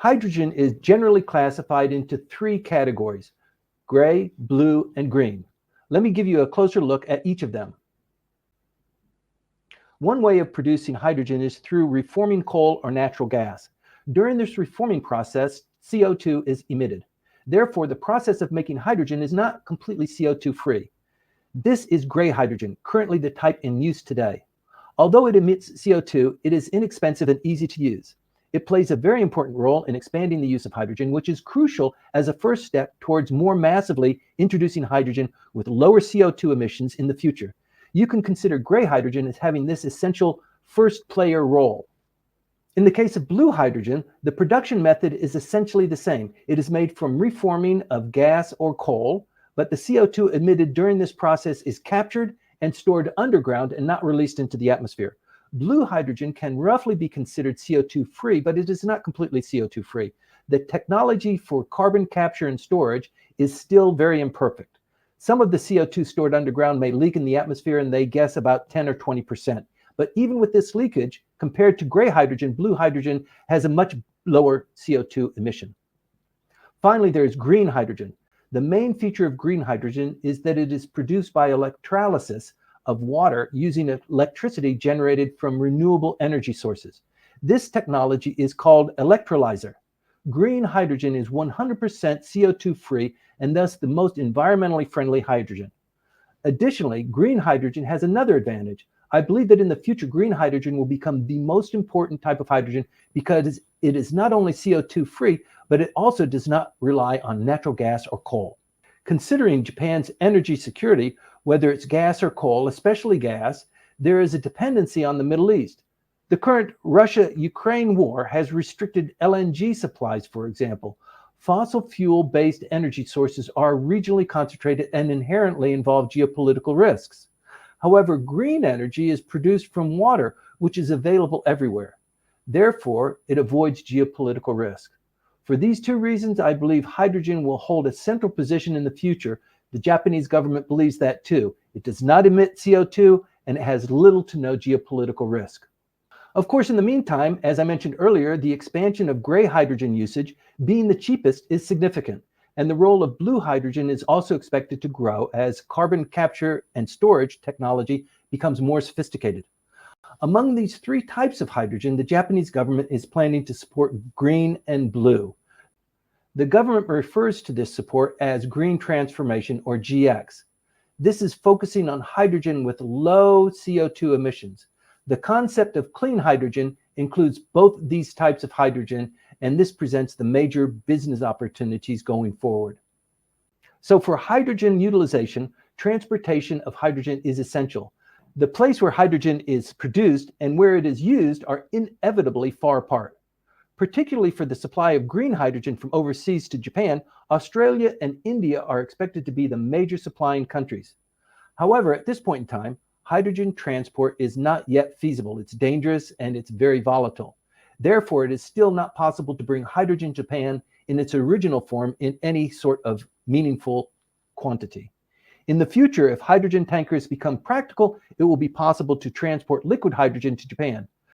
Hydrogen is generally classified into three categories: gray, blue, and green. Let me give you a closer look at each of them. One way of producing hydrogen is through reforming coal or natural gas. During this reforming process, CO2 is emitted. Therefore, the process of making hydrogen is not completely CO2 free. This is gray hydrogen, currently the type in use today. Although it emits CO2, it is inexpensive and easy to use. It plays a very important role in expanding the use of hydrogen, which is crucial as a first step towards more massively introducing hydrogen with lower CO2 emissions in the future. You can consider gray hydrogen as having this essential first player role. In the case of blue hydrogen, the production method is essentially the same. It is made from reforming of gas or coal, but the CO2 emitted during this process is captured and stored underground and not released into the atmosphere. Blue hydrogen can roughly be considered CO2 free, but it is not completely CO2 free. The technology for carbon capture and storage is still very imperfect. Some of the CO2 stored underground may leak in the atmosphere, and they guess about 10 or 20%. But even with this leakage, compared to gray hydrogen, blue hydrogen has a much lower CO2 emission. Finally, there is green hydrogen. The main feature of green hydrogen is that it is produced by electrolysis of water using electricity generated from renewable energy sources. This technology is called electrolyzer. Green hydrogen is 100% CO2 free and thus the most environmentally friendly hydrogen. Additionally, green hydrogen has another advantage. I believe that in the future, green hydrogen will become the most important type of hydrogen because it is not only CO2 free, but it also does not rely on natural gas or coal. Considering Japan's energy security, whether it's gas or coal, especially gas, there is a dependency on the Middle East. The current Russia-Ukraine war has restricted LNG supplies, for example. Fossil fuel-based energy sources are regionally concentrated and inherently involve geopolitical risks. However, green energy is produced from water, which is available everywhere. Therefore, it avoids geopolitical risk. For these two reasons, I believe hydrogen will hold a central position in the future. The Japanese government believes that too. It does not emit CO2, and it has little to no geopolitical risk. Of course, in the meantime, as I mentioned earlier, the expansion of gray hydrogen usage, being the cheapest, is significant. And the role of blue hydrogen is also expected to grow as carbon capture and storage technology becomes more sophisticated. Among these three types of hydrogen, the Japanese government is planning to support green and blue. The government refers to this support as green transformation, or GX. This is focusing on hydrogen with low CO2 emissions. The concept of clean hydrogen includes both these types of hydrogen, and this presents the major business opportunities going forward. So for hydrogen utilization, transportation of hydrogen is essential. The place where hydrogen is produced and where it is used are inevitably far apart. Particularly for the supply of green hydrogen from overseas to Japan, Australia and India are expected to be the major supplying countries. However, at this point in time, hydrogen transport is not yet feasible. It's dangerous and it's very volatile. Therefore, it is still not possible to bring hydrogen to Japan in its original form in any sort of meaningful quantity. In the future, if hydrogen tankers become practical, it will be possible to transport liquid hydrogen to Japan.